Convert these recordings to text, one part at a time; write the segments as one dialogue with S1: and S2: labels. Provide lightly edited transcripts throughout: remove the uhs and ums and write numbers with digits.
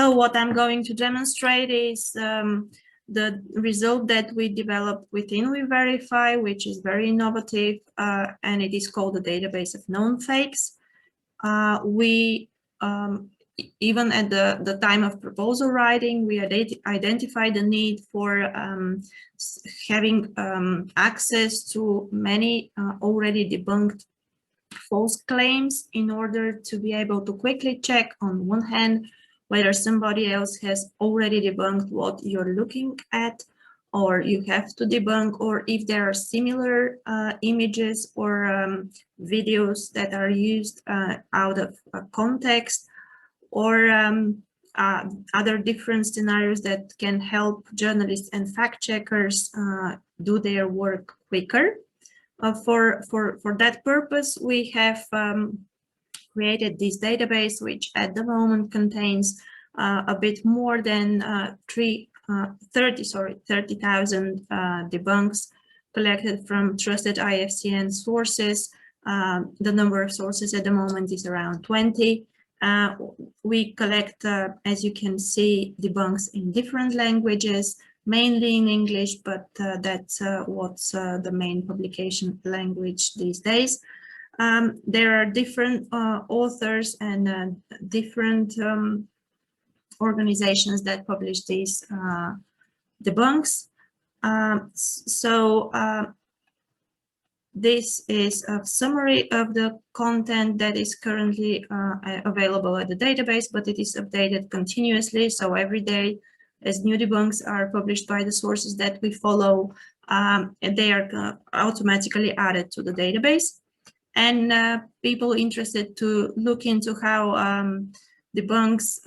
S1: So what I'm going to demonstrate is the result that we developed within WeVerify, which is very innovative, and it is called the database of known fakes. Even at the time of proposal writing, we identified the need for having access to many already debunked false claims in order to be able to quickly check, on one hand, whether somebody else has already debunked what you're looking at, or you have to debunk, or if there are similar images or videos that are used out of context, or other different scenarios that can help journalists and fact checkers do their work quicker. For that purpose, we have created this database, which at the moment contains a bit more than 30,000 debunks collected from trusted IFCN sources. The number of sources at the moment is around 20. We collect, as you can see, debunks in different languages, mainly in English, but that's what's the main publication language these days. There are different authors and different organizations that publish these debunks. This is a summary of the content that is currently available at the database, but it is updated continuously. So every day, as new debunks are published by the sources that we follow, they are automatically added to the database. And people interested to look into how debunks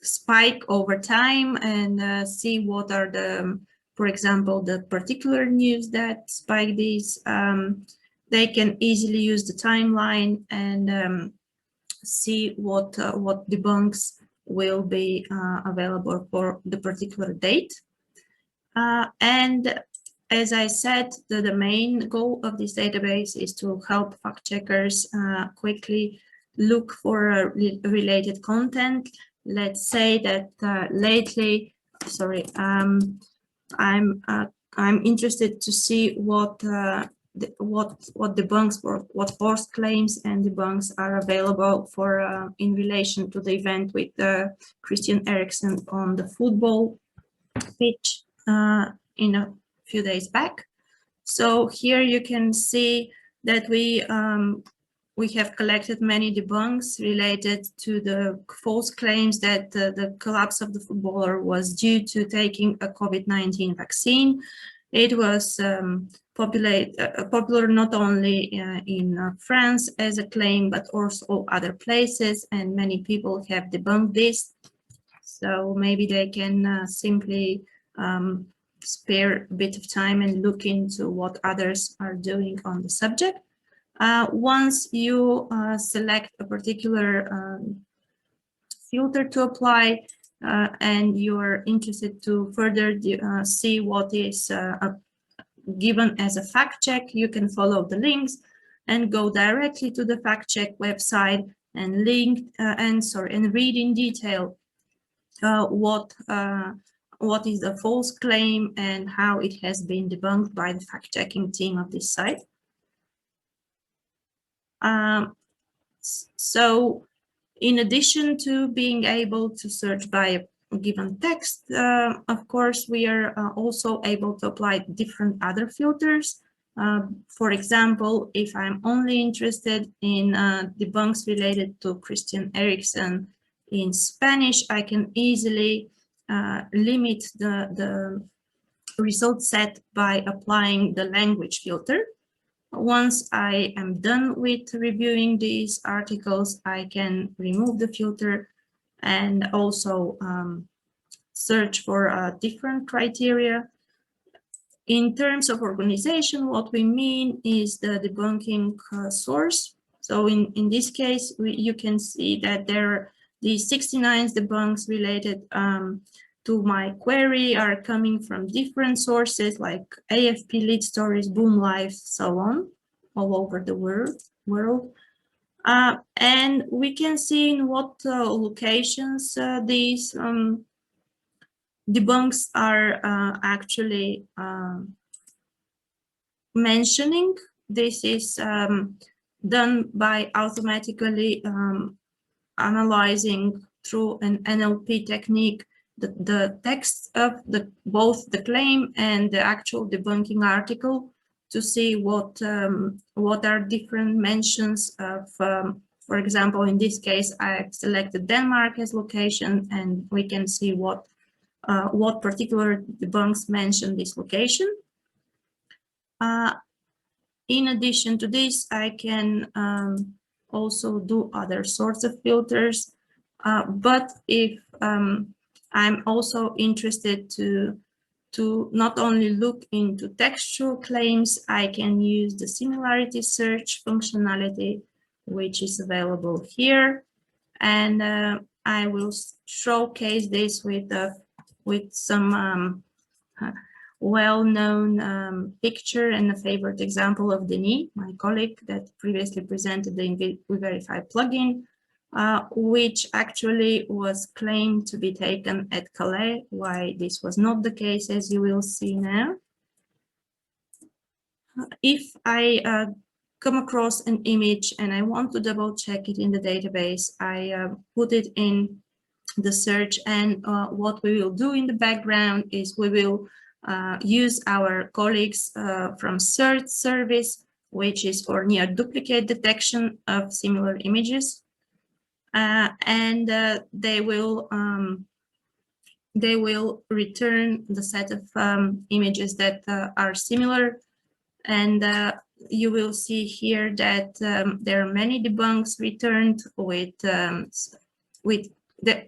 S1: spike over time and see what are the, for example, the particular news that spike these, they can easily use the timeline and see what debunks will be available for the particular date. And as I said, the main goal of this database is to help fact checkers quickly look for related content. Let's say that lately, sorry, I'm interested to see what debunks, what false claims and debunks are available for in relation to the event with Christian Eriksen on the football pitch in a few days back. So here you can see that we have collected many debunks related to the false claims that the collapse of the footballer was due to taking a COVID-19 vaccine. It was popular not only in France as a claim, but also other places, and many people have debunked this. So maybe they can simply spare a bit of time and look into what others are doing on the subject. Once you select a particular filter to apply and you're interested to further see what is given as a fact check, you can follow the links and go directly to the fact check website and and read in detail what is the false claim and how it has been debunked by the fact-checking team of this site. So in addition to being able to search by a given text, of course, we are also able to apply different other filters. For example, if I'm only interested in debunks related to Christian Eriksen in Spanish, I can easily limit the result set by applying the language filter. Once I am done with reviewing these articles, I can remove the filter and also search for different criteria. In terms of organization, what we mean is the debunking source. So in this case, you can see that there are these 69 debunks related to my query are coming from different sources like AFP lead stories, Boom Life, so on, all over the world. And we can see in what locations these debunks are actually mentioning. This is done by automatically analyzing through an NLP technique the text of both the claim and the actual debunking article to see what are different mentions of, for example, in this case, I selected Denmark as location, and we can see what particular debunks mention this location. In addition to this, I can also do other sorts of filters. But if I'm also interested to not only look into textual claims, I can use the Similarity Search functionality, which is available here. And I will showcase this with some well-known picture and a favorite example of Denis, my colleague that previously presented the WeVerify plugin, which actually was claimed to be taken at Calais, why this was not the case, as you will see now. If I come across an image and I want to double check it in the database, I put it in the search, and what we will do in the background is we will use our colleagues from search service, which is for near duplicate detection of similar images, and they will return the set of images that are similar, and you will see here that there are many debunks returned with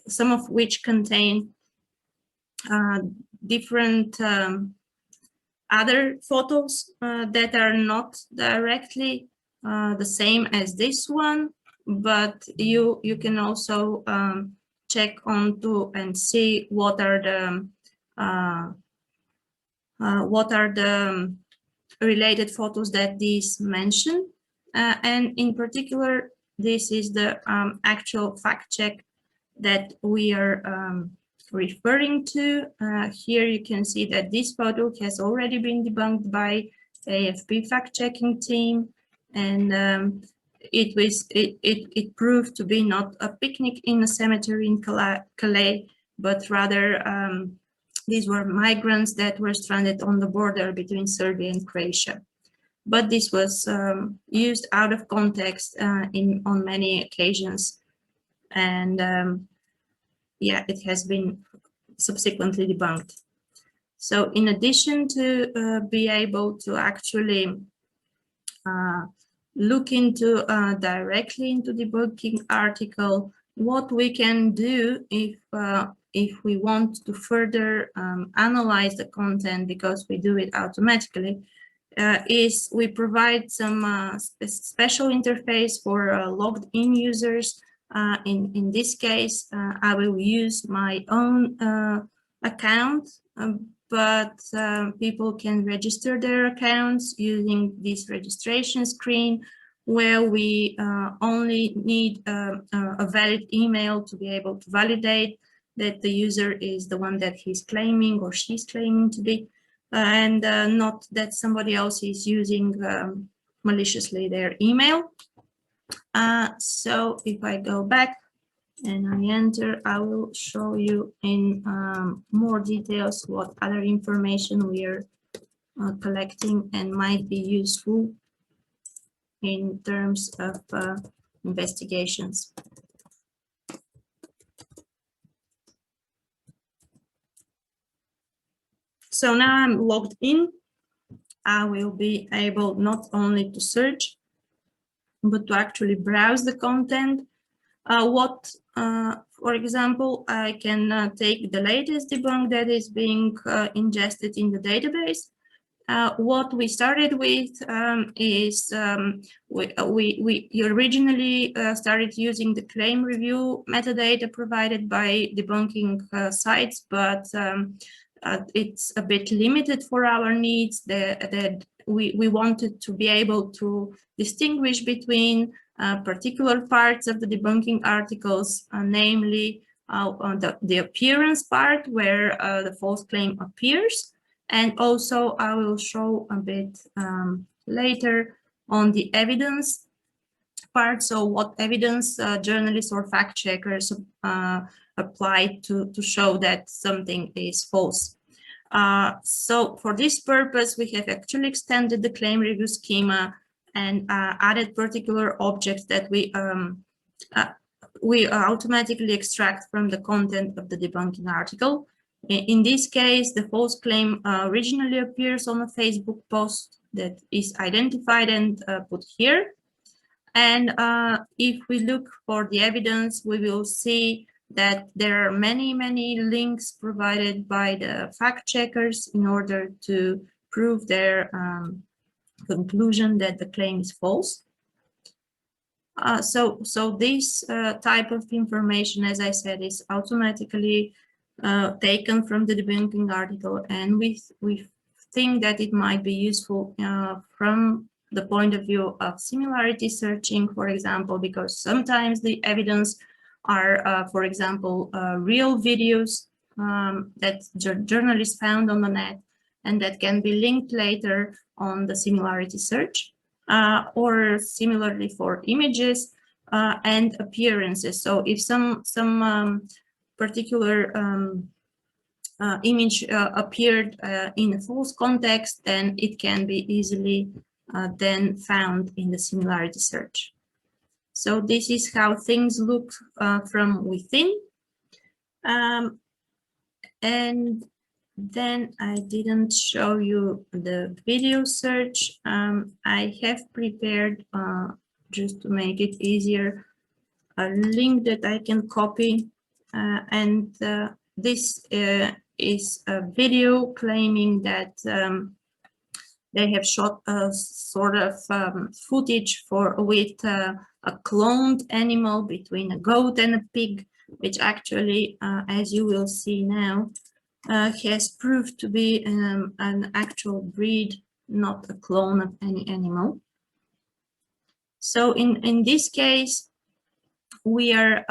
S1: some of which contain different other photos that are not directly the same as this one, but you can also check onto and see what are the related photos that these mention, and in particular, this is the actual fact check that we are referring to. Here you can see that this photo has already been debunked by AFP fact-checking team, and it proved to be not a picnic in a cemetery in Calais, but rather these were migrants that were stranded on the border between Serbia and Croatia. But this was used out of context on many occasions, and yeah, it has been subsequently debunked. So in addition to be able to actually look into directly into the debunking article, what we can do if we want to further analyze the content, because we do it automatically, is we provide some special interface for logged in users. In this case, I will use my own account, but people can register their accounts using this registration screen, where we only need a valid email to be able to validate that the user is the one that he's claiming or she's claiming to be, and not that somebody else is using maliciously their email. So if I go back and I enter, I will show you in more details what other information we are collecting and might be useful in terms of investigations. So now I'm logged in. I will be able not only to search, but to actually browse the content. For example, I can take the latest debunk that is being ingested in the database. What we started with is we originally started using the claim review metadata provided by debunking sites, but it's a bit limited for our needs. That we wanted to be able to distinguish between particular parts of the debunking articles, namely the appearance part where the false claim appears. And also I will show a bit later on the evidence part. So what evidence journalists or fact checkers apply to show that something is false. So for this purpose, we have actually extended the claim review schema and added particular objects that we automatically extract from the content of the debunking article. In this case, the false claim originally appears on a Facebook post that is identified and put here. And if we look for the evidence, we will see that there are many, many links provided by the fact checkers in order to prove their conclusion that the claim is false. So this type of information, as I said, is automatically taken from the debunking article, and we think that it might be useful from the point of view of similarity searching, for example, because sometimes the evidence are, for example, real videos that journalists found on the net and that can be linked later on the similarity search, or similarly for images and appearances. So if some particular image appeared in a false context, then it can be easily then found in the similarity search. So this is how things look from within. And then I didn't show you the video search. I have prepared, just to make it easier, a link that I can copy. And this is a video claiming that they have shot a sort of footage with a cloned animal between a goat and a pig, which actually, as you will see now, has proved to be an actual breed, not a clone of any animal. So in this case, we are,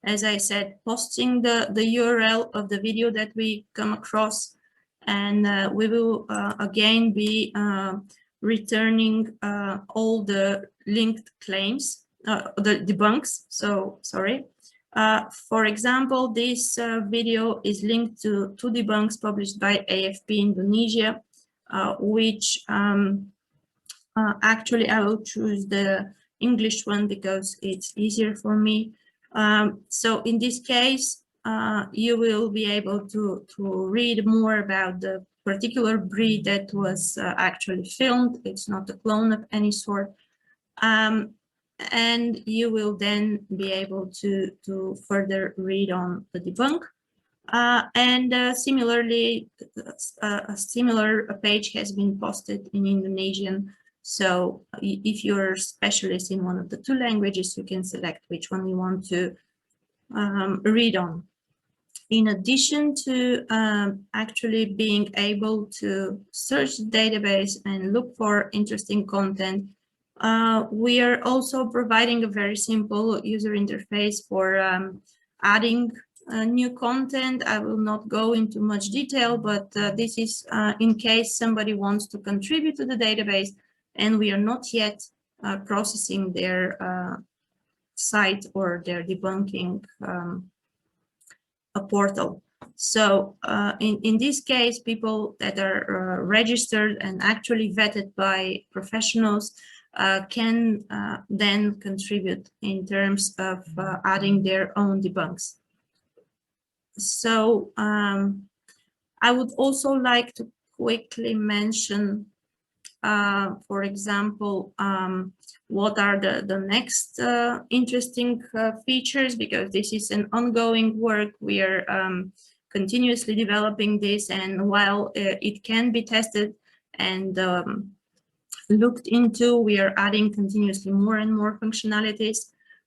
S1: as I said, posting the URL of the video that we come across, and we will again be returning all the linked claims, the debunks. So sorry. For example, this video is linked to two debunks published by AFP Indonesia, which actually I will choose the English one because it's easier for me. So in this case, you will be able to read more about the particular breed that was actually filmed. It's not a clone of any sort. And you will then be able to further read on the debunk. Similarly, a similar page has been posted in Indonesian. So if you're a specialist in one of the two languages, you can select which one you want to read on. In addition to actually being able to search the database and look for interesting content, we are also providing a very simple user interface for adding new content. I will not go into much detail, but this is in case somebody wants to contribute to the database and we are not yet processing their site or their debunking portal. So in this case, people that are registered and actually vetted by professionals can then contribute in terms of adding their own debunks. So I would also like to quickly mention, for example, what are the next interesting features, because this is an ongoing work. We are continuously developing this, and while it can be tested and looked into, we are adding continuously more and more functionalities.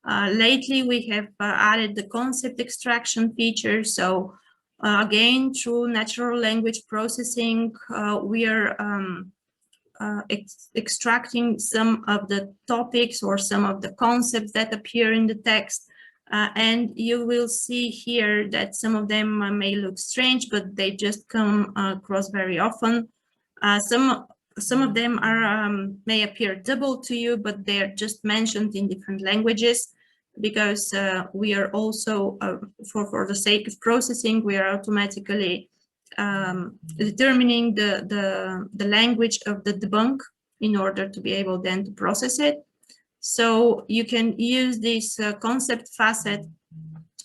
S1: Lately, we have added the concept extraction feature. So again, through natural language processing, we are extracting some of the topics or some of the concepts that appear in the text. And you will see here that some of them may look strange, but they just come across very often. Some of them are may appear double to you, but they are just mentioned in different languages, because we are also, for the sake of processing, we are automatically determining the language of the debunk in order to be able then to process it. So you can use this concept facet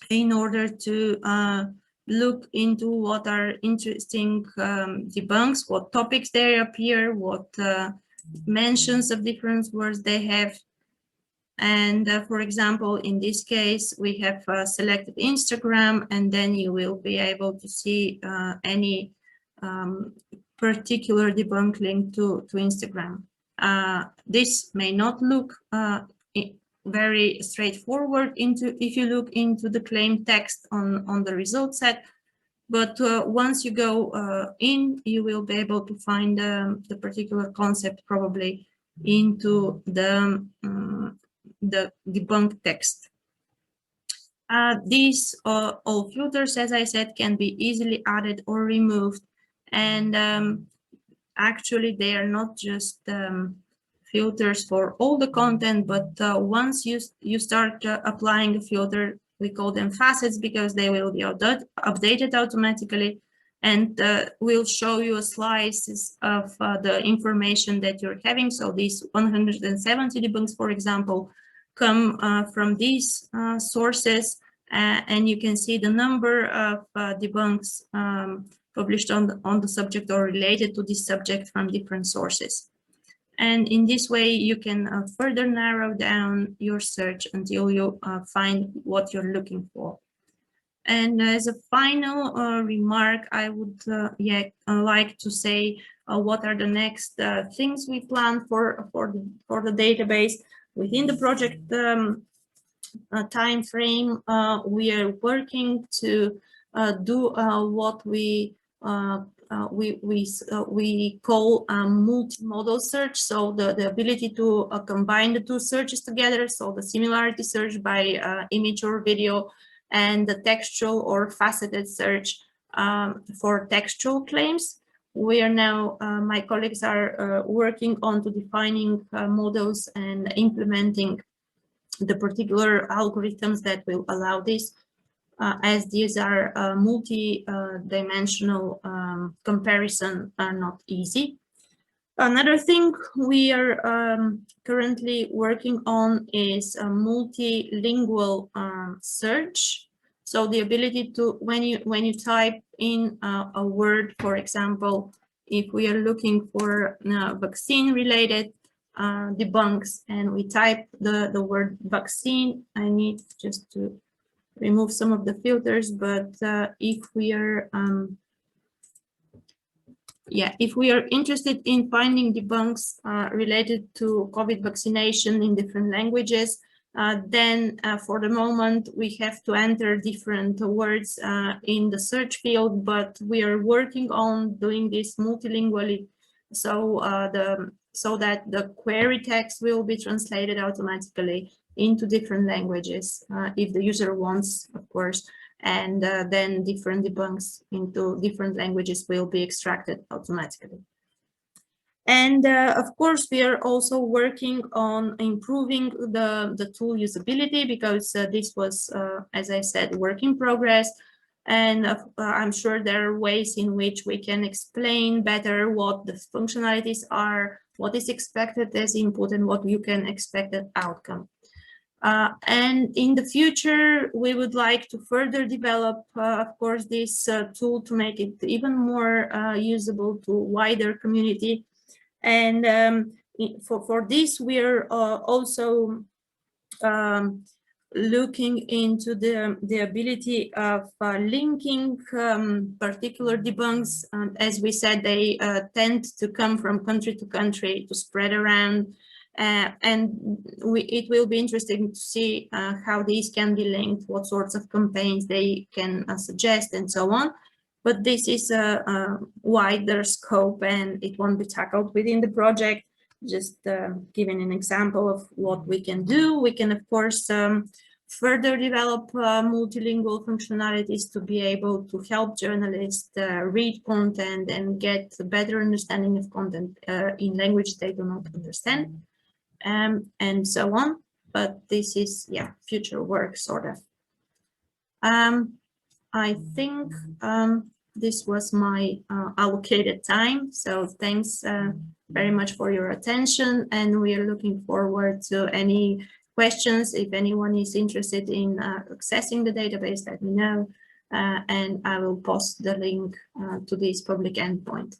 S1: in order to look into what are interesting debunks, what topics they appear, what mentions of different words they have. And for example, in this case, we have selected Instagram, and then you will be able to see any particular debunk link to Instagram. This may not look very straightforward if you look into the claim text on the result set, but once you go in, you will be able to find the particular concept probably into the debunk text. These all filters, as I said, can be easily added or removed, and actually they are not just filters for all the content, but once you start applying a filter, we call them facets because they will be updated automatically, and will show you slices of the information that you're having. So these 170 debunks, for example, come from these sources, and you can see the number of debunks published on the subject or related to this subject from different sources. And in this way, you can further narrow down your search until you find what you're looking for. And as a final remark, I would like to say what are the next things we plan for the database within the project time frame. We are working to do what we call multimodal search, so the ability to combine the two searches together, so the similarity search by image or video, and the textual or faceted search for textual claims. We are now, my colleagues are working on to defining models and implementing the particular algorithms that will allow this, as these are multi-dimensional comparison are not easy. Another thing we are currently working on is a multilingual search. So the ability to, when you type in a word, for example, if we are looking for vaccine-related debunks, and we type the word vaccine, I need just to remove some of the filters, but if we are interested in finding debunks related to COVID vaccination in different languages, then for the moment we have to enter different words in the search field, but we are working on doing this multilingually, so that the query text will be translated automatically into different languages if the user wants, of course, and then different debunks into different languages will be extracted automatically. And of course, we are also working on improving the tool usability, because this was, as I said, work in progress. And I'm sure there are ways in which we can explain better what the functionalities are, what is expected as input, and what you can expect as outcome. And in the future, we would like to further develop, of course, this tool to make it even more usable to wider community. And for this, we are also looking into the ability of linking particular debunks. As we said, they tend to come from country to country to spread around. And it will be interesting to see how these can be linked, what sorts of campaigns they can suggest, and so on. but this is a wider scope and it won't be tackled within the project. Just giving an example of what we can do. We can, of course, further develop multilingual functionalities to be able to help journalists read content and get a better understanding of content in language they do not understand, and so on. But this is, yeah, future work, sort of. I think this was my allocated time. So thanks very much for your attention, and we are looking forward to any questions. If anyone is interested in accessing the database, let me know, and I will post the link to this public endpoint.